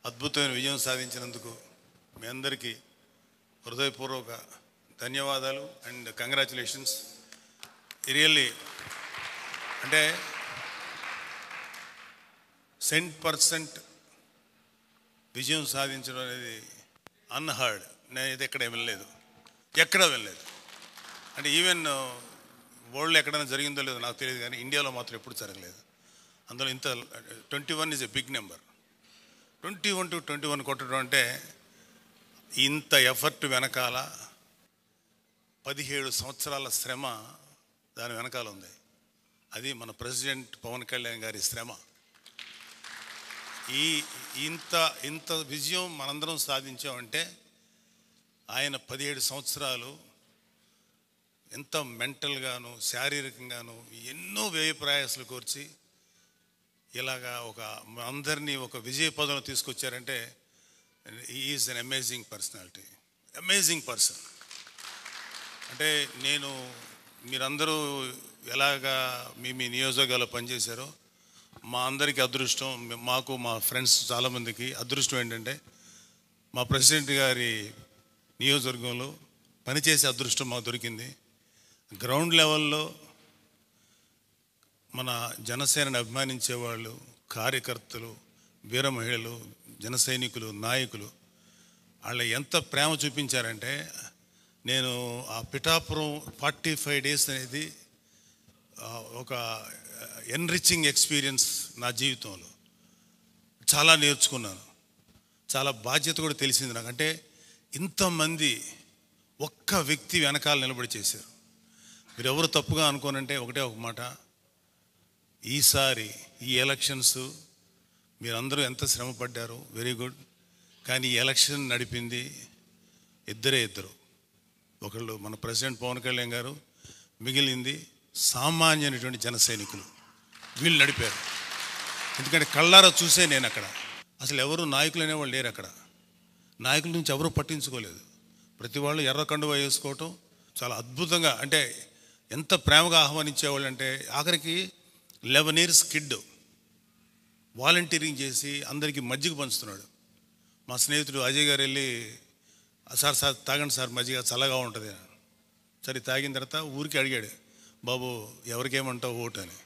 అద్భుతమైన విజయం సాధించినందుకు మీ అందరికీ హృదయపూర్వక ధన్యవాదాలు అండ్ కంగ్రాచులేషన్స్. రియల్లీ అంటే 100% విజయం సాధించడం అనేది అన్హర్డ్. నేను ఇది ఎక్కడ వినలేదు, ఎక్కడా వినలేదు. అంటే ఈవెన్ వరల్డ్లో ఎక్కడైనా జరిగిందో లేదో నాకు తెలియదు, కానీ ఇండియాలో మాత్రం ఎప్పుడు జరగలేదు. అందులో ఇంత 21 is a big number. 21 to 21 కొట్టడం అంటే ఇంత ఎఫర్ట్ వెనకాల 17 సంవత్సరాల శ్రమ దాని వెనకాల ఉంది. అది మన ప్రెసిడెంట్ పవన్ కళ్యాణ్ గారి శ్రమ. ఇంత విజయం మనందరం సాధించామంటే ఆయన 17 సంవత్సరాలు ఎంత మెంటల్గాను శారీరకంగాను ఎన్నో వ్యయ ప్రయాసాలు కోర్చి ఇలాగా అందరినీ ఒక విజయ పదంలో తీసుకొచ్చారంటే is an amazing personality, amazing person. అంటే మీరందరూ ఎలాగా మీ నియోజకవర్గాల్లో పనిచేశారో మా అందరికీ అదృష్టం, మాకు మా ఫ్రెండ్స్ చాలామందికి అదృష్టం ఏంటంటే మా ప్రెసిడెంట్ గారి నియోజకవర్గంలో పనిచేసే అదృష్టం మాకు దొరికింది. గ్రౌండ్ లెవెల్లో మన జనసేనని అభిమానించేవాళ్ళు, కార్యకర్తలు, వీర మహిళలు, జన సైనికులు, నాయకులు వాళ్ళు ఎంత ప్రేమ చూపించారంటే నేను ఆ పిఠాపురం 45 days అనేది ఒక ఎన్రిచింగ్ ఎక్స్పీరియన్స్ నా జీవితంలో. చాలా నేర్చుకున్నాను, చాలా బాధ్యత కూడా తెలిసింది నాకు. అంటే ఇంతమంది ఒక్క వ్యక్తి వెనకాల నిలబడి చేశారు. మీరు ఎవరు తప్పుగా అనుకోనంటే ఒకటే ఒక మాట, ఈసారి ఈ ఎలక్షన్స్ మీరందరూ ఎంత శ్రమ పడ్డారు, వెరీ గుడ్. కానీ ఈ ఎలక్షన్ నడిపింది ఇద్దరు. ఒకళ్ళు మన ప్రెసిడెంట్ పవన్ కళ్యాణ్ గారు, మిగిలింది సామాన్యమైనటువంటి జన సైనికులు. వీళ్ళు నడిపారు. ఎందుకంటే కళ్ళారా చూసే నేను అక్కడ అసలు ఎవరు నాయకులు అనేవాళ్ళు లేరు. అక్కడ నాయకుల నుంచి ఎవరు పట్టించుకోలేదు. ప్రతి వాళ్ళు ఎర్ర కండువా వేసుకోవటం చాలా అద్భుతంగా, అంటే ఎంత ప్రేమగా ఆహ్వానించేవాళ్ళు అంటే ఆఖరికి 11 years కిడ్ వాలంటీరింగ్ చేసి అందరికీ మజ్జిగ పంచుతున్నాడు. మా స్నేహితుడు అజయ్ గారు వెళ్ళి సార్ తాగండి సార్ మజ్జిగ చల్లగా ఉంటుంది. సరే తాగిన తర్వాత ఊరికి అడిగాడు, బాబు ఎవరికేమంటావు ఓటు అని.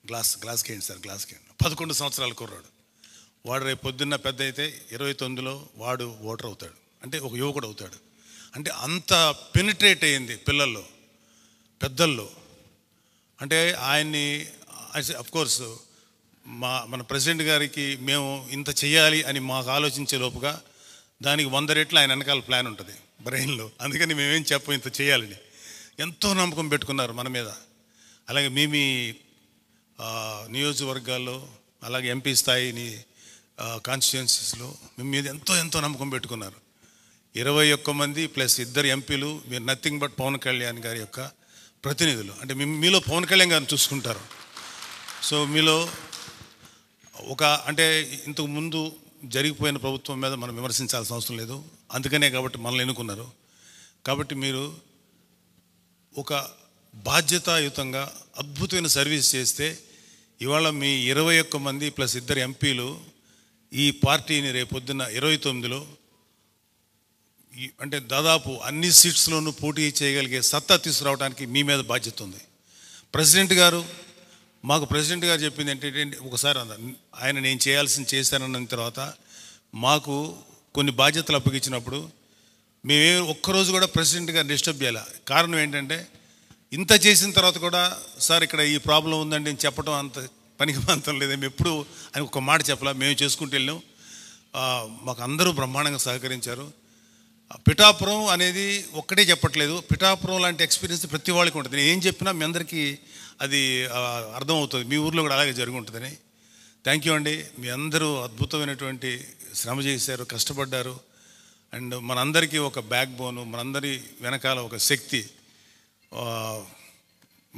గ్లాస్కి ఏంటి సార్, గ్లాస్కి ఏంటి. 11 సంవత్సరాల కుర్రాడు వాడు. రేపు పొద్దున్న పెద్ద అయితే 29లో వాడు ఓటర్ అవుతాడు, అంటే ఒక యువకుడు అవుతాడు. అంటే అంత పెనిట్రేట్ అయ్యింది పిల్లల్లో, పెద్దల్లో. అంటే ఆయన్ని అఫ్కోర్స్ మన ప్రెసిడెంట్ గారికి మేము ఇంత చేయాలి అని మాకు ఆలోచించే లోపుగా దానికి 100 రెట్లు ఆయన వెనకాల ప్లాన్ ఉంటుంది బ్రెయిన్లో. అందుకని మేమేం చెప్పం ఇంత చేయాలని. ఎంతో నమ్మకం పెట్టుకున్నారు మన మీద. అలాగే మీ నియోజకవర్గాల్లో, అలాగే ఎంపీ స్థాయిని కాన్స్టిట్యుయెన్సీస్లో మీ మీద ఎంతో నమ్మకం పెట్టుకున్నారు. 21 మంది ప్లస్ 2 ఎంపీలు. మీరు నథింగ్ బట్ పవన్ కళ్యాణ్ గారి యొక్క ప్రతినిధులు. అంటే మీలో పవన్ కళ్యాణ్ గారిని చూసుకుంటారు. సో మీలో అంటే ఇంతకు ముందు జరిగిపోయిన ప్రభుత్వం మీద మనం విమర్శించాల్సిన అవసరం లేదు. అందుకనే కాబట్టి మనల్ని ఎన్నుకున్నారు. కాబట్టి మీరు ఒక బాధ్యతాయుతంగా అద్భుతమైన సర్వీస్ చేస్తే ఇవాళ మీ 21 మంది ప్లస్ 2 ఎంపీలు ఈ పార్టీని రేపొద్దున 29లో అంటే దాదాపు అన్ని సీట్స్లోనూ పోటీ చేయగలిగే సత్తా తీసుకురావడానికి మీ మీద బాధ్యత ఉంది. ప్రెసిడెంట్ గారు చెప్పింది ఏంటంటే ఒకసారి ఆయన నేను చేయాల్సింది చేశానన్న తర్వాత మాకు కొన్ని బాధ్యతలు అప్పగించినప్పుడు మేమే ఒక్కరోజు కూడా ప్రెసిడెంట్ గారు డిస్టర్బ్ చేయాలి. కారణం ఏంటంటే ఇంత చేసిన తర్వాత కూడా సార్ ఇక్కడ ఈ ప్రాబ్లం ఉందండి అని చెప్పడం అంత పనికి మాత్రం లేదు. మేము ఎప్పుడు అని ఒక మాట చెప్పాలా, మేము చేసుకుంటూ వెళ్ళాం. మాకు అందరూ బ్రహ్మాండంగా సహకరించారు. పిఠాపురం అనేది ఒక్కటే చెప్పట్లేదు, పిఠాపురం లాంటి ఎక్స్పీరియన్స్ ప్రతి వాళ్ళకి ఉంటుంది. నేను ఏం చెప్పినా మీ అందరికీ అది అర్థమవుతుంది. మీ ఊర్లో కూడా అలాగే జరిగి ఉంటుందని. థ్యాంక్ యూ అండి. మీ అందరూ అద్భుతమైనటువంటి శ్రమ చేశారు, కష్టపడ్డారు. అండ్ మనందరికీ ఒక బ్యాక్ బోను, మనందరి వెనకాల ఒక శక్తి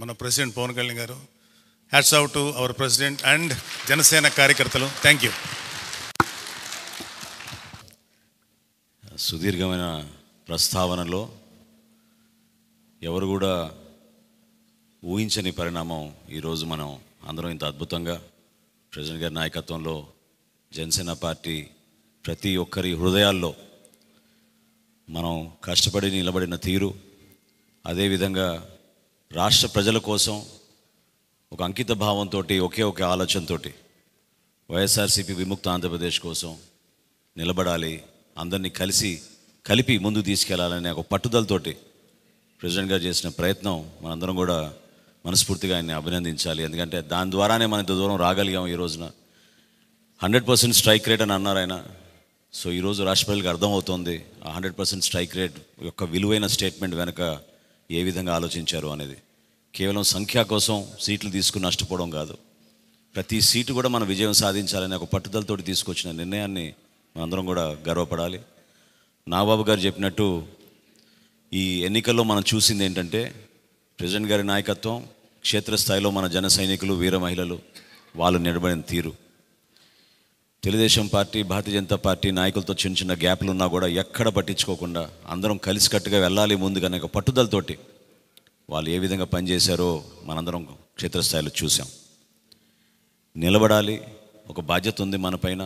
మన ప్రెసిడెంట్ పవన్ కళ్యాణ్ గారు. Hats off to our president and Janasena కార్యకర్తలు. Thank you. సుదీర్ఘమైన ప్రస్తావనలో ఎవరు కూడా ఊహించని పరిణామం ఈరోజు మనం అందరం ఇంత అద్భుతంగా ప్రెసిడెంట్ గారి నాయకత్వంలో జనసేన పార్టీ ప్రతి ఒక్కరి హృదయాల్లో మనం కష్టపడి నిలబడిన తీరు, అదేవిధంగా రాష్ట్ర ప్రజల కోసం ఒక అంకిత భావంతో, ఒకే ఒక ఆలోచనతో వైఎస్ఆర్సీపీ విముక్త ఆంధ్రప్రదేశ్ కోసం నిలబడాలి, అందరినీ కలిపి ముందు తీసుకెళ్లాలనే ఒక పట్టుదలతోటి ప్రెసిడెంట్ గారు చేసిన ప్రయత్నం మనందరం కూడా మనస్ఫూర్తిగా ఆయన్ని అభినందించాలి. ఎందుకంటే దాని ద్వారానే మనం ఇంత దూరం రాగలిగాం. ఈ రోజున 100% స్ట్రైక్ రేట్ అని అన్నారు ఆయన. సో ఈరోజు రాష్ట్ర ప్రజలకు అర్థమవుతోంది ఆ 100% స్ట్రైక్ రేట్ యొక్క విలువైన స్టేట్మెంట్ వెనుక ఏ విధంగా ఆలోచించారు అనేది. కేవలం సంఖ్య కోసం సీట్లు తీసుకుని నష్టపోవడం కాదు, ప్రతి సీటు కూడా మనం విజయం సాధించాలనే ఒక పట్టుదలతోటి తీసుకొచ్చిన నిర్ణయాన్ని మనందరం కూడా గర్వపడాలి. నాగబాబు గారు చెప్పినట్టు ఈ ఎన్నికల్లో మనం చూసింది ఏంటంటే ప్రెసిడెంట్ గారి నాయకత్వం, క్షేత్రస్థాయిలో మన జన సైనికులు, వీర మహిళలు వాళ్ళు నిలబడిన తీరు. తెలుగుదేశం పార్టీ, భారతీయ జనతా పార్టీ నాయకులతో చిన్న చిన్న గ్యాప్లు ఉన్నా కూడా ఎక్కడ పట్టించుకోకుండా అందరం కలిసికట్టుగా వెళ్ళాలి ముందుగానే ఒక పట్టుదలతోటి వాళ్ళు ఏ విధంగా పనిచేశారో మనందరం క్షేత్రస్థాయిలో చూసాం. నిలబడాలి, ఒక బాధ్యత ఉంది మన పైన.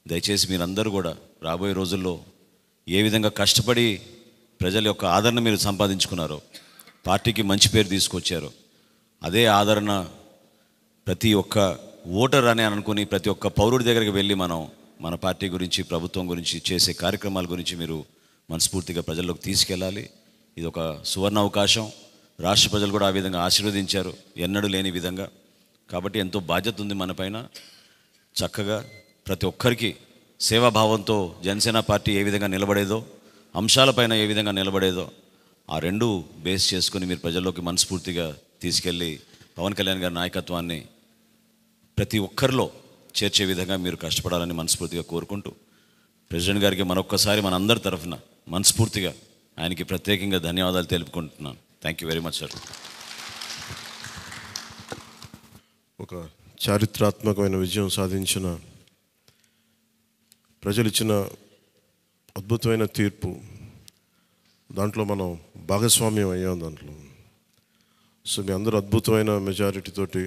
దయచేసి మీరందరూ కూడా రాబోయే రోజుల్లో ఏ విధంగా కష్టపడి ప్రజల యొక్క ఆదరణ మీరు సంపాదించుకున్నారో, పార్టీకి మంచి పేరు తీసుకొచ్చారో, అదే ఆదరణ ప్రతి ఒక్క ఓటర్ అని అనుకుని ప్రతి ఒక్క పౌరుడి దగ్గరికి వెళ్ళి మనం మన పార్టీ గురించి, ప్రభుత్వం గురించి, చేసే కార్యక్రమాల గురించి మీరు మనస్ఫూర్తిగా ప్రజల్లోకి తీసుకెళ్ళాలి. ఇది ఒక సువర్ణ అవకాశం. రాష్ట్ర ప్రజలు కూడా ఆ విధంగా ఆశీర్వదించారు, ఎన్నడూ లేని విధంగా. కాబట్టి ఎంతో బాధ్యత ఉంది మన పైన. చక్కగా ప్రతి ఒక్కరికి సేవాభావంతో జనసేన పార్టీ ఏ విధంగా నిలబడేదో, అంశాలపైన ఏ విధంగా నిలబడేదో, ఆ రెండు బేస్ చేసుకొని మీరు ప్రజల్లోకి మనస్ఫూర్తిగా తీసుకెళ్ళి పవన్ కళ్యాణ్ గారి నాయకత్వాన్ని ప్రతి ఒక్కరిలో చేర్చే విధంగా మీరు కష్టపడాలని మనస్ఫూర్తిగా కోరుకుంటూ, ప్రెసిడెంట్ గారికి మరొక్కసారి మన అందరి తరఫున మనస్ఫూర్తిగా ఆయనకి ప్రత్యేకంగా ధన్యవాదాలు తెలుపుకుంటున్నాను. Thank you very much sir. ఒక చారిత్రాత్మకమైన విజయం సాధించిన ప్రజలు ఇచ్చిన అద్భుతమైన తీర్పు, దాంట్లో మనం భాగస్వామ్యం అయ్యాం దాంట్లో. సో మీ అందరూ అద్భుతమైన మెజారిటీతోటి,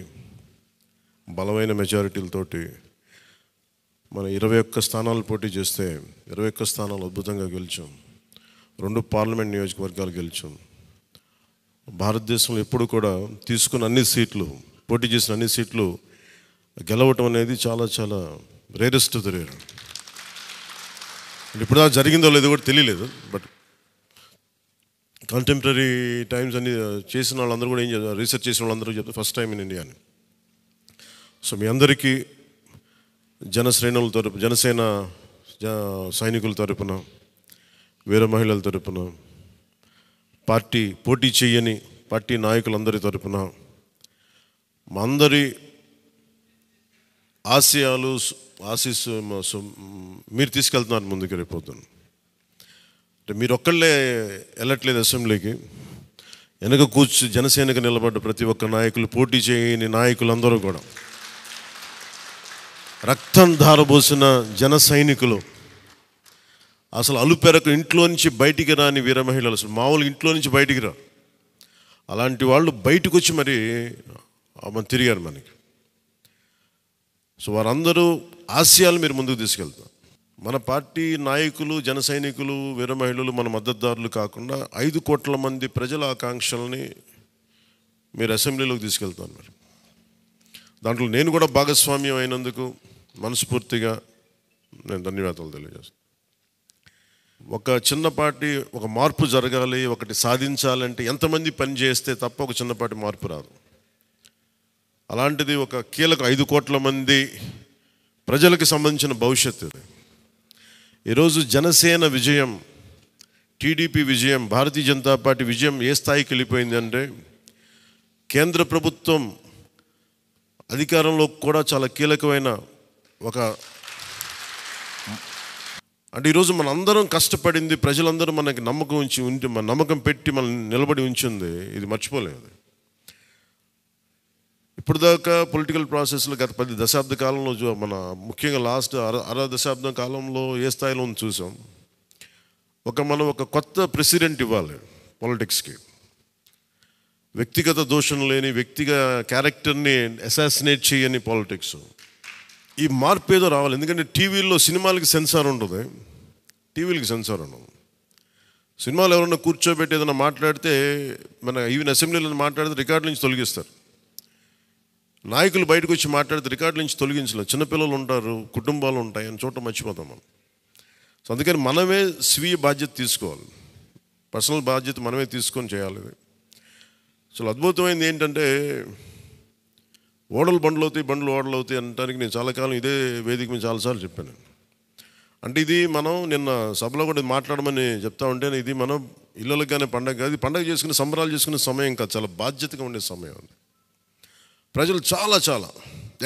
బలమైన మెజారిటీలతోటి మనం 21 స్థానాలు పోటీ చేస్తే 21 స్థానాలు అద్భుతంగా గెలిచాం. 2 పార్లమెంట్ నియోజకవర్గాలు గెలిచాం. భారతదేశంలో ఎప్పుడు కూడా తీసుకున్న అన్ని సీట్లు, పోటీ చేసిన అన్ని సీట్లు గెలవటం అనేది చాలా చాలా రేరెస్ట్ ఆఫ్ ద రేర్. ఇప్పుడు దాకా జరిగిందో లేదో కూడా తెలియలేదు. బట్ కంటెంపరీ టైమ్స్ అన్ని చేసిన వాళ్ళందరూ కూడా ఏం చేస్తారు, రీసెర్చ్ చేసిన వాళ్ళందరూ చెప్తారు ఫస్ట్ టైం ఇన్ ఇండియా అని. సో మీ అందరికీ జనసేన సైనికుల తరపున, వీర మహిళల తరపున, పార్టీ పోటీ చేయని పార్టీ నాయకులందరి తరపున మా అందరి ఆశీస్సు మీరు తీసుకెళ్తున్నారు ముందుకు రేపోతున్నాను. అంటే మీరు ఒక్కళ్ళే వెళ్ళట్లేదు అసెంబ్లీకి. వెనక జనసేనకు నిలబడ్డ ప్రతి ఒక్క నాయకులు, పోటీ చేయని నాయకులందరూ కూడా, రక్తం ధారబోసిన జన సైనికులు, అసలు అలుపెరకు ఇంట్లో నుంచి బయటికి రాని వీర మహిళలు, అసలు మామూలు ఇంట్లో నుంచి బయటికి రా, అలాంటి వాళ్ళు బయటకు వచ్చి మరి తిరిగారు మనకి. సో వారందరూ ఆశయాలు మీరు ముందుకు తీసుకెళ్తారు. మన పార్టీ నాయకులు, జన సైనికులు, వీర మహిళలు మన మద్దతుదారులు కాకుండా 5 కోట్ల మంది ప్రజల ఆకాంక్షల్ని మీరు అసెంబ్లీలోకి తీసుకెళ్తాను. మరి దాంట్లో నేను కూడా భాగస్వామ్యం అయినందుకు మనస్ఫూర్తిగా నేను ధన్యవాదాలు తెలియజేస్తాను. ఒక చిన్నపాటి ఒక మార్పు జరగాలి, ఒకటి సాధించాలంటే ఎంతమంది పని చేస్తే తప్ప ఒక చిన్నపాటి మార్పు రాదు. అలాంటిది ఒక కీలక 5 కోట్ల మంది ప్రజలకు సంబంధించిన భవిష్యత్తు. ఈరోజు జనసేన విజయం, టీడీపీ విజయం, భారతీయ జనతా పార్టీ విజయం ఏ స్థాయికి వెళ్ళిపోయింది అంటే, కేంద్ర ప్రభుత్వం అధికారంలో కూడా చాలా కీలకమైన ఒక, అంటే ఈరోజు మన అందరం కష్టపడింది, ప్రజలందరూ మనకి నమ్మకం పెట్టి మనం నిలబడి ఉంచింది, ఇది మర్చిపోలేదు. ఇప్పుడు దాకా పొలిటికల్ ప్రాసెస్లో గత 10 దశాబ్ద కాలంలో మన ముఖ్యంగా లాస్ట్ అర దశాబ్దం కాలంలో ఏ స్థాయిలో ఉంది చూసాం. మనం ఒక కొత్త ప్రెసిడెంట్ ఇవ్వాలి పాలిటిక్స్కి. వ్యక్తిగత దోషం లేని, వ్యక్తిగత క్యారెక్టర్ని అసాసినేట్ చేయని పాలిటిక్స్. ఈ మార్పు ఏదో రావాలి. ఎందుకంటే టీవీల్లో సినిమాలకి సెన్సార్ ఉంటుంది, టీవీలకి సెన్సార్ ఉండదు. సినిమాలు ఎవరన్నా కూర్చోబెట్టి ఏదైనా మాట్లాడితే, మన ఈవెన్ అసెంబ్లీలో మాట్లాడితే రికార్డు నుంచి తొలగిస్తారు. నాయకులు బయటకు వచ్చి మాట్లాడితే రికార్డు నుంచి తొలగించలేదు. చిన్నపిల్లలు ఉంటారు, కుటుంబాలు ఉంటాయి, అని చోట మర్చిపోతాం మనం. సో అందుకని మనమే స్వీయ బాధ్యత తీసుకోవాలి, పర్సనల్ బాధ్యత మనమే తీసుకొని చేయాలి. అసలు అద్భుతమైనది ఏంటంటే, ఓడలు బండ్లు అవుతాయి, బండ్లు ఓడలు అవుతాయి అనడానికి నేను చాలా కాలం ఇదే వేదిక మీద చాలాసార్లు చెప్పాను. అంటే ఇది మనం నిన్న సభలో కూడా మాట్లాడమని చెప్తా ఉంటే, ఇది మనం ఇళ్ళకి కానీ పండగ కాదు, పండగ చేసుకునే సంబరాలు చేసుకునే సమయం కాదు, చాలా బాధ్యతగా ఉండే సమయం. ప్రజలు చాలా చాలా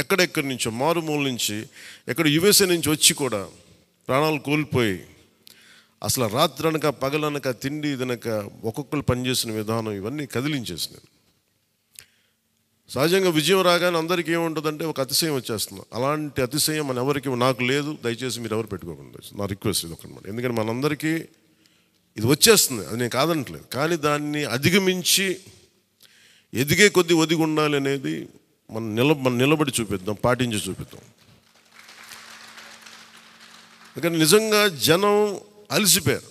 ఎక్కడెక్కడి నుంచో, మారుమూల నుంచి, ఎక్కడ యుఎస్ఏ నుంచి వచ్చి కూడా ప్రాణాలు కోల్పోయి, అసలు రాత్రనక పగలనక తిండి ఇదనక ఒక్కొక్కరు పనిచేసిన విధానం ఇవన్నీ కదిలించేసినాయి. సహజంగా విజయం రాగానే అందరికీ ఏముంటుందంటే ఒక అతిశయం వచ్చేస్తుంది. అలాంటి అతిశయం మన ఎవరికి, నాకు లేదు, దయచేసి మీరు ఎవరు పెట్టుకోకుండా, నా రిక్వెస్ట్ ఇది ఒకనమాట. ఎందుకంటే మనందరికీ ఇది వచ్చేస్తుంది, అది నేను కాదనట్లేదు. కానీ దాన్ని అధిగమించి ఎదిగే కొద్దీ ఒదిగి ఉండాలి అనేది మనం నిలబడి చూపిద్దాం, పాటించి చూపిద్దాం. ఎందుకంటే నిజంగా జనం అలసిపోయారు.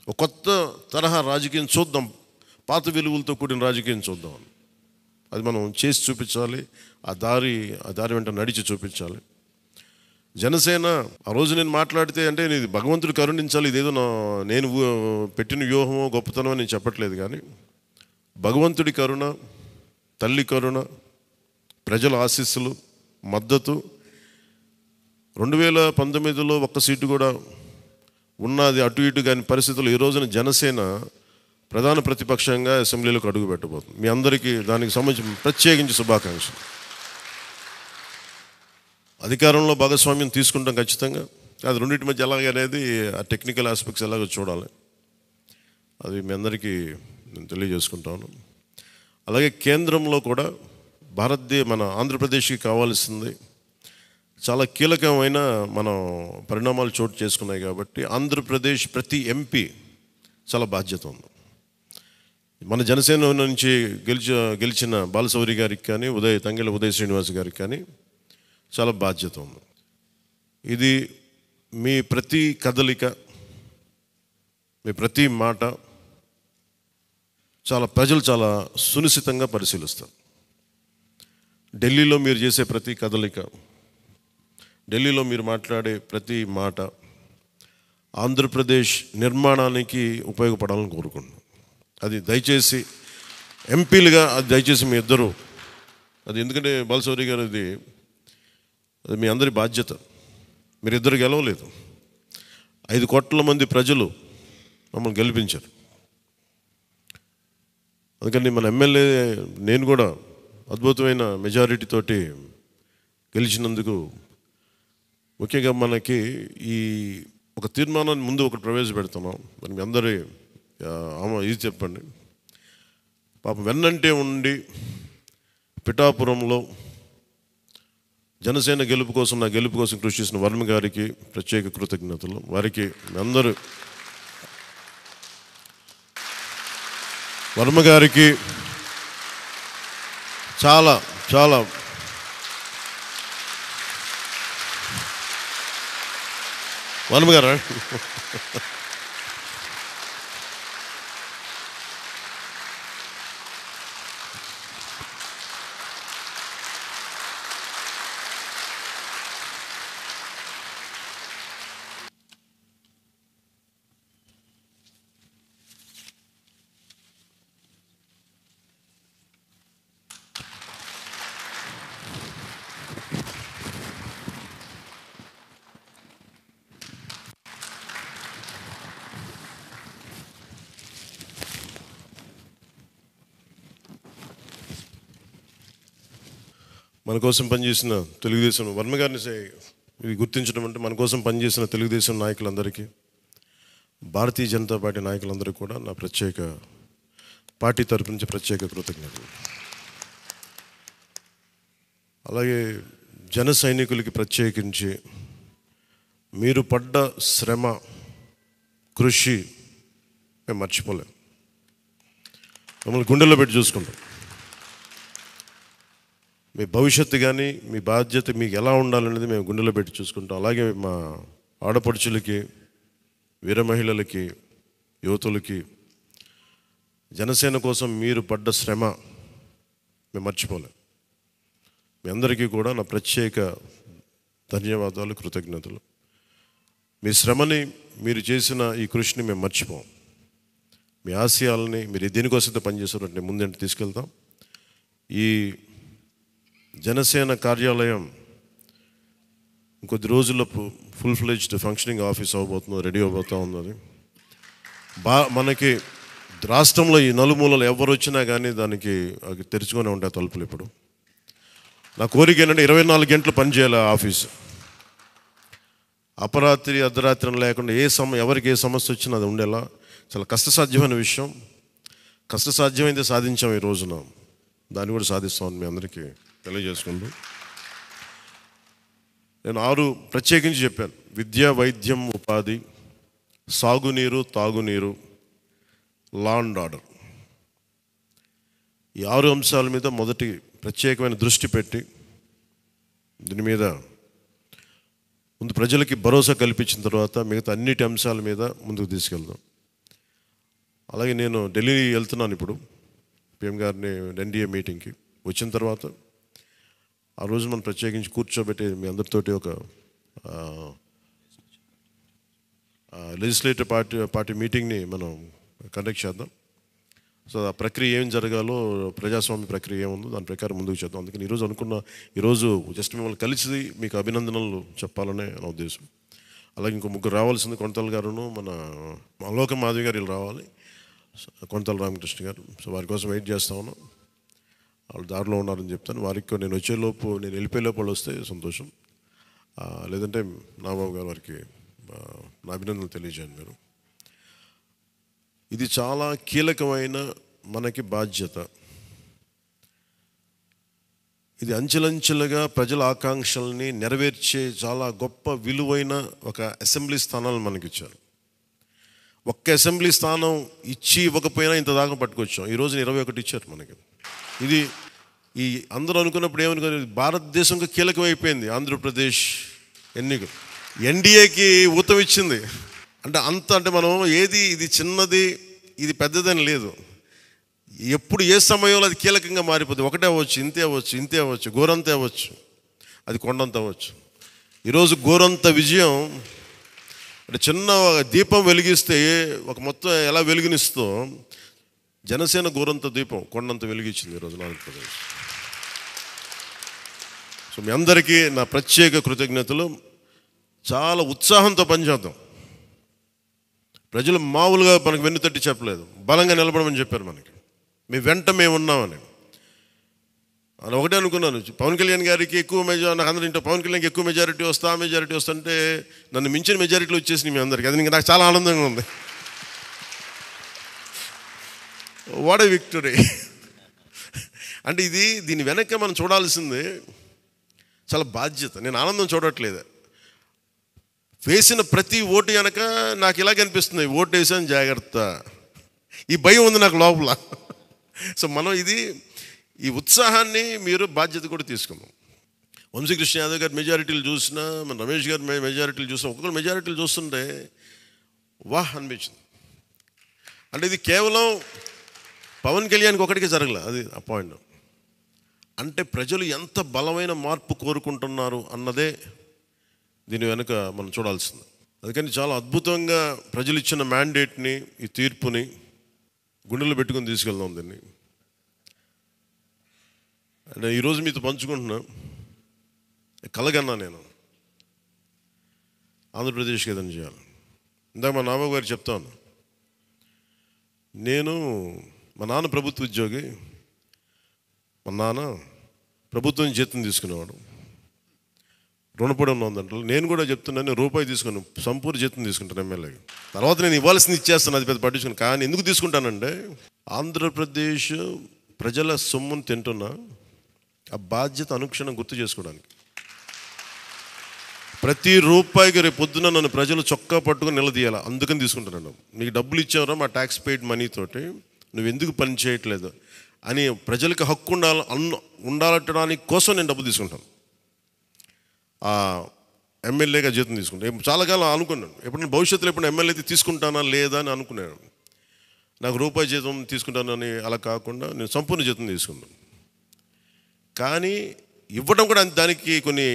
ఒక కొత్త తరహా రాజకీయం చూద్దాం, పాత విలువలతో కూడిన రాజకీయం చూద్దాం. అది మనం చేసి చూపించాలి, ఆ దారి వెంట నడిచి చూపించాలి. జనసేన ఆ రోజు నేను మాట్లాడితే, అంటే ఇది భగవంతుడు కరుణించాలి, ఇదేదో నేను పెట్టిన వ్యూహమో గొప్పతనమో నేను చెప్పట్లేదు. కానీ భగవంతుడి కరుణ, తల్లి కరుణ, ప్రజల ఆశీస్సులు, మద్దతు, 2019లో ఒక్క సీటు కూడా ఉన్నది అటు ఇటు కాని పరిస్థితుల్లో ఈ రోజున జనసేన ప్రధాన ప్రతిపక్షంగా అసెంబ్లీలోకి అడుగు పెట్టబోతుంది. మీ అందరికీ దానికి సంబంధించి ప్రత్యేకించి శుభాకాంక్షలు. అధికారంలో భాగస్వామ్యం తీసుకుంటాం ఖచ్చితంగా. అది రెండింటి మధ్య ఎలాగనేది ఆ టెక్నికల్ ఆస్పెక్ట్స్ ఎలాగో చూడాలి. అది మీ అందరికీ నేను తెలియజేసుకుంటాను. అలాగే కేంద్రంలో కూడా మన ఆంధ్రప్రదేశ్కి కావాల్సింది చాలా కీలకమైన మనం పరిణామాలు చోటు చేసుకున్నాయి. కాబట్టి ఆంధ్రప్రదేశ్ ప్రతి ఎంపీ చాలా బాధ్యత ఉంది. మన జనసేన నుంచి గెలిచిన బాలశౌరి గారికి కానీ, తంగెళ్ళ ఉదయ్ శ్రీనివాస్ గారికి కానీ చాలా బాధ్యత ఉంది. ఇది మీ ప్రతి కదలిక, మీ ప్రతి మాట ప్రజలు చాలా సునిశ్చితంగా పరిశీలిస్తారు. ఢిల్లీలో మీరు చేసే ప్రతి కదలిక, ఢిల్లీలో మీరు మాట్లాడే ప్రతి మాట ఆంధ్రప్రదేశ్ నిర్మాణానికి ఉపయోగపడాలని కోరుకుంటున్నాను. అది దయచేసి ఎంపీలుగా అది దయచేసి మీ ఇద్దరు, అది ఎందుకంటే బాలశౌరి గారు అది మీ అందరి బాధ్యత. మీరిద్దరు గెలవలేదు, 5 కోట్ల మంది ప్రజలు మమ్మల్ని గెలిపించారు. అందుకని మన ఎమ్మెల్యే నేను కూడా అద్భుతమైన మెజారిటీ తోటి గెలిచినందుకు ముఖ్యంగా మనకి ఈ ఒక తీర్మానాన్ని ముందు ఒకటి ప్రవేశపెడుతున్నాం. మరి మీ అందరి ఇది చెప్పండి. పాపం వెన్నంటే ఉండి పిఠాపురంలో జనసేన గెలుపు కోసం, నా గెలుపు కోసం కృషి చేసిన వర్మ గారికి ప్రత్యేక కృతజ్ఞతలు. వారికి అందరూ వర్మ గారికి చాలా చాలా వర్మ గారా మన కోసం పనిచేసిన తెలుగుదేశం వర్మ గారిని ఇది గుర్తించడం అంటే, మన కోసం పనిచేసిన తెలుగుదేశం నాయకులందరికీ, భారతీయ జనతా పార్టీ నాయకులందరికీ కూడా నా పార్టీ తరపు నుంచి ప్రత్యేక కృతజ్ఞతలు. అలాగే జన సైనికులకి ప్రత్యేకించి మీరు పడ్డ శ్రమ, కృషి మేము మర్చిపోలేం. మమ్మల్ని గుండెల్లో పెట్టి చూసుకుంటాం. మీ భవిష్యత్తు కానీ మీ బాధ్యత మీకు ఎలా ఉండాలనేది మేము గుండెలో పెట్టి చూసుకుంటాం. అలాగే మా ఆడపడుచులకి, వీర మహిళలకి, యువతులకి జనసేన కోసం మీరు పడ్డ శ్రమ మేము మర్చిపోలేం. మీ అందరికీ కూడా నా ప్రత్యేక ధన్యవాదాలు, కృతజ్ఞతలు. మీ శ్రమని, మీరు చేసిన ఈ కృషిని మేము మర్చిపోం. మీ ఆశయాలని మీరు దేనికోసం పనిచేస్తారంటే ముందంటే తీసుకెళ్తాం. ఈ జనసేన కార్యాలయం ఇంకొద్ది రోజుల్లో ఫుల్ ఫ్లెడ్జ్డ్ ఫంక్షనింగ్ ఆఫీస్ అవ్వబోతుంది, రెడీ అవబోతూ ఉన్నది. మనకి రాష్ట్రంలో ఈ నలుమూలలు ఎవరు వచ్చినా కానీ దానికి తెరుచుకొని ఉంటాయి తలుపులు. ఇప్పుడు నా కోరిక ఏంటంటే 24 గంటలు పనిచేయాలి ఆఫీసు. అపరాత్రి అర్ధరాత్రి లేకుండా ఎవరికి ఏ సమస్య వచ్చినా అది ఉండేలా. చాలా కష్టసాధ్యమైన విషయం. కష్టసాధ్యమైతే సాధించాం. ఈ రోజున దాన్ని కూడా సాధిస్తామని మీ అందరికీ తెలియజేసుకుంటూ నేను 6 ప్రత్యేకించి చెప్పాను. విద్య, వైద్యం, ఉపాధి, సాగునీరు, తాగునీరు, లా అండ్ ఆర్డర్. ఈ 6 అంశాల మీద మొదటి ప్రత్యేకమైన దృష్టి పెట్టి దీని మీద ముందు ప్రజలకి భరోసా కల్పించిన తర్వాత మిగతా అన్నిటి అంశాల మీద ముందుకు తీసుకెళ్దాం. అలాగే నేను ఢిల్లీ వెళ్తున్నాను ఇప్పుడు PM గారిని NDA మీటింగ్కి. వచ్చిన తర్వాత ఆ రోజు మనం ప్రత్యేకించి కూర్చోబెట్టి మీ అందరితోటి ఒక లెజిస్లేటివ్ పార్టీ మీటింగ్ని మనం కండక్ట్ చేద్దాం. సో ఆ ప్రక్రియ ఏం జరగాలో, ప్రజాస్వామ్య ప్రక్రియ ఏముందో దాని ప్రకారం ముందుకు చేద్దాం. అందుకని ఈరోజు జస్ట్ మిమ్మల్ని కలిసి మీకు అభినందనలు చెప్పాలనే నా ఉద్దేశం. అలాగే ఇంకో 3 రావాల్సింది. కొనతల గారును మన లోక మాధవి గారు వీళ్ళు రావాలి, కొనతల రామకృష్ణ గారు. సో వారి కోసం వెయిట్ చేస్తా ఉన్నాం. వాళ్ళు దారిలో ఉన్నారని చెప్తాను. వారికి నేను వెళ్ళిపోయేలోపు వాళ్ళు వస్తే సంతోషం. లేదంటే నాబాబు గారు వారికి నా అభినందనలు తెలియజేయండి మీరు. ఇది చాలా కీలకమైన మనకి బాధ్యత. ఇది అంచెలంచెలుగా ప్రజల ఆకాంక్షల్ని నెరవేర్చే చాలా గొప్ప విలువైన ఒక అసెంబ్లీ స్థానాలు మనకి ఇచ్చారు. ఒక్క అసెంబ్లీ స్థానం ఇవ్వకపోయినా ఇంత దాకా పట్టుకొచ్చాం. ఈ రోజున 21 ఇచ్చారు మనకి. ఇది ఈ అందరూ అనుకున్నప్పుడు ఏమనుకున్నారు, భారతదేశంగా కీలకమైపోయింది ఆంధ్రప్రదేశ్ ఎన్నికలు. NDAకి ఊతం ఇచ్చింది. అంటే మనం ఇది చిన్నది, ఇది పెద్దదని లేదు. ఎప్పుడు ఏ సమయంలో అది కీలకంగా మారిపోతుంది. ఒకటే అవ్వచ్చు, ఇంతే అవ్వచ్చు, గోరంత అవ్వచ్చు, అది కొండంత అవ్వచ్చు. ఈరోజు గోరంత విజయం అంటే చిన్న దీపం వెలిగిస్తే ఒక మొత్తం ఎలా వెలుగునిస్తో జనసేన గోరంత దీపం కొండంత వెలిగించింది ఈరోజు ఆంధ్రప్రదేశ్. సో మీ అందరికీ నా ప్రత్యేక కృతజ్ఞతలు. చాలా ఉత్సాహంతో పనిచేద్దాం. ప్రజలు మామూలుగా మనకు వెన్నుతట్టి చెప్పలేదు, బలంగా నిలబడమని చెప్పారు. మనకి మీ వెంట మేము ఉన్నామని. అని ఒకటే అనుకున్నాను, పవన్ కళ్యాణ్ గారికి ఎక్కువ మెజారిటీ, నాకు అందరూ ఇంట్లో పవన్ కళ్యాణ్కి ఎక్కువ మెజారిటీ వస్తుంటే నన్ను మించిన మెజారిటీలు వచ్చేసినాయి మీ అందరికీ. అది నాకు చాలా ఆనందంగా ఉంది. What a victory. అంటే దీని వెనక మనం చూడాల్సింది చాలా బాధ్యత. నేను ఆనందం చూడట్లేదు. వేసిన ప్రతి ఓటు వెనక నాకు ఇలాగ అనిపిస్తుంది, ఓటు వేసాను జాగ్రత్త, ఈ భయం ఉంది నాకు లోపల. సో మనం ఈ ఉత్సాహాన్ని మీరు బాధ్యత కూడా తీసుకున్నాం. వంశీకృష్ణ యాదవ్ గారి మెజారిటీలు చూసినా, మన రమేష్ గారి మెజారిటీలు చూసినా, ఒక్కొక్కరు మెజారిటీలు చూస్తుంటే వాహ్ అనిపించింది. అంటే ఇది కేవలం పవన్ కళ్యాణ్కి ఒకటికి జరగలే, అది ఆ పాయింట్. అంటే ప్రజలు ఎంత బలమైన మార్పు కోరుకుంటున్నారు అన్నదే దీని వెనుక మనం చూడాల్సింది. అందుకని చాలా అద్భుతంగా ప్రజలు ఇచ్చిన మ్యాండేట్ని, ఈ తీర్పుని గుండెల్లో పెట్టుకొని తీసుకెళ్దాం దీన్ని. అంటే ఈరోజు మీతో పంచుకుంటున్నా, కలగన్నా నేను ఆంధ్రప్రదేశ్కి ఏదైనా చేయాలి. ఇందాక మా నాబాబు గారు చెప్తాను, మా నాన్న ప్రభుత్వ ఉద్యోగి, మా నాన్న ప్రభుత్వం జీతం తీసుకునేవాడు, రుణపడి ఉన్నదంటే. నేను కూడా చెప్తున్నాను, రూపాయి తీసుకున్నాను, సంపూర్ణ జీతం తీసుకుంటాను ఎమ్మెల్యేకి. తర్వాత నేను ఇవ్వాల్సింది ఇచ్చేస్తాను, అది పెద్ద పట్టించుకుని. కానీ ఎందుకు తీసుకుంటానంటే ఆంధ్రప్రదేశ్ ప్రజల సొమ్మును తింటున్నా ఆ బాధ్యత అనుక్షణం గుర్తు చేసుకోవడానికి. ప్రతి రూపాయికి రేపు పొద్దున నన్ను ప్రజలు చొక్కా పట్టుకుని నిలదీయాలి. అందుకని తీసుకుంటున్నాను. నీకు డబ్బులు ఇచ్చావరా మా ట్యాక్స్ పెయిడ్ మనీతోటి, నువ్వు ఎందుకు పని చేయట్లేదు అని ప్రజలకు హక్కు ఉండాలటడానికి కోసం నేను డబ్బు తీసుకుంటాను. ఎమ్మెల్యేగా జీతం తీసుకుంటాను. చాలా కాలం అనుకున్నాను, ఎప్పుడైనా భవిష్యత్తులో ఎప్పుడు ఎమ్మెల్యే అయితే తీసుకుంటానా లేదా అని అనుకున్నాను. నాకు రూపాయి జీతం తీసుకుంటానని అలా కాకుండా నేను సంపూర్ణ జీతం తీసుకున్నాను. కానీ ఇవ్వడం కూడా దానికి కొన్ని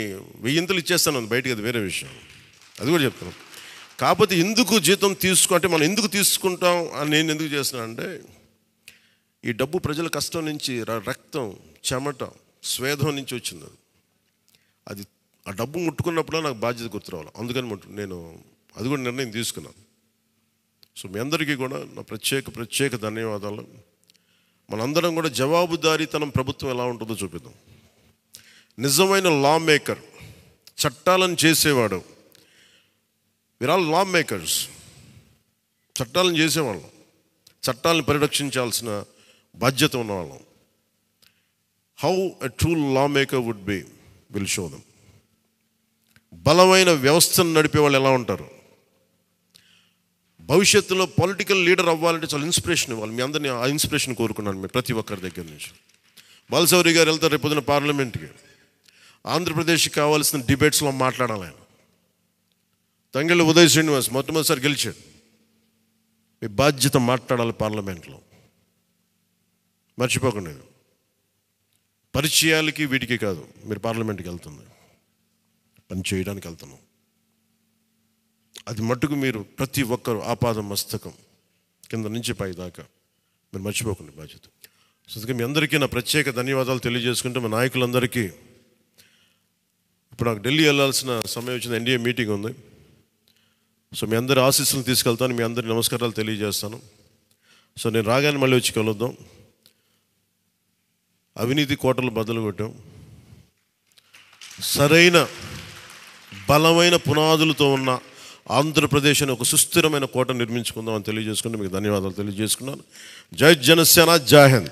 వెయ్యింతలు ఇచ్చేస్తాను బయటికి, అది వేరే విషయం, అది కూడా చెప్తాను. కాకపోతే ఎందుకు జీతం అంటే మనం ఎందుకు తీసుకుంటాం అని నేను ఎందుకు చేస్తున్నాను అంటే, ఈ డబ్బు ప్రజల కష్టం నుంచి, రక్తం, చెమట, స్వేదం నుంచి వచ్చింది. అది ఆ డబ్బు ముట్టుకున్నప్పుడు నాకు బాధ్యత గుర్తురావాలి. అందుకని నేను అది కూడా నిర్ణయం తీసుకున్నాను. సో మీ అందరికీ కూడా నా ప్రత్యేక ధన్యవాదాలు. మనందరం కూడా జవాబుదారీతనం ప్రభుత్వం ఎలా ఉంటుందో చూపిద్దాం. నిజమైన లా మేకర్, చట్టాలను చేసేవాడు. We are all law makers. చట్టాలను చేసేవాళ్ళం, చట్టాలను పరిరక్షించాల్సిన బాధ్యత ఉన్నవాళ్ళం. How a true law maker would be will show them. బలమైన వ్యవస్థను నడిపే వాళ్ళు ఎలా ఉంటారు. భవిష్యత్తులో పొలిటికల్ లీడర్ అవ్వాలంటే చాలా ఇన్స్పిరేషన్ ఇవ్వాలి. మీ అందరినీ ఆ ఇన్స్పిరేషన్ కోరుకున్నాను మీ ప్రతి ఒక్కరి దగ్గర నుంచి. బాలశౌరి గారు వెళ్తారు రేపు పొద్దున పార్లమెంట్కి. ఆంధ్రప్రదేశ్కి కావాల్సిన డిబేట్స్లో మాట్లాడాలి ఆయన. తంగెళ్ళ ఉదయ్ శ్రీనివాస్ మొట్టమొదటిసారి గెలిచాడు. మీ బాధ్యత మాట్లాడాలి పార్లమెంట్లో, మర్చిపోకండి. పరిచయాలకి వీటికి కాదు, మీరు పార్లమెంట్కి వెళ్తుంది, పని చేయడానికి వెళ్తున్నాం. అది మట్టుకు మీరు ప్రతి ఒక్కరు ఆపాద మస్తకం కింద నుంచి పై దాకా మీరు మర్చిపోకండి బాధ్యత. సో అందుకే మీ అందరికీ నా ప్రత్యేక ధన్యవాదాలు తెలియజేసుకుంటే, మా నాయకులందరికీ ఇప్పుడు నాకు ఢిల్లీ వెళ్ళాల్సిన సమయం వచ్చింది, ఎన్డీఏ మీటింగ్ ఉంది. సో మీ అందరి ఆశీస్సులు తీసుకెళ్తాను, మీ అందరి నమస్కారాలు తెలియజేస్తాను. సో నేను రాగానే మళ్ళీ వచ్చి కలుద్దాం. అవినీతి కోటలు బద్దలు కొట్టాం, సరైన బలమైన పునాదులతో ఉన్న ఆంధ్రప్రదేశ్ అని ఒక సుస్థిరమైన కోట నిర్మించుకుందాం అని తెలియజేసుకుంటూ మీకు ధన్యవాదాలు తెలియజేసుకున్నాను. జై జనసేన, జై హింద్.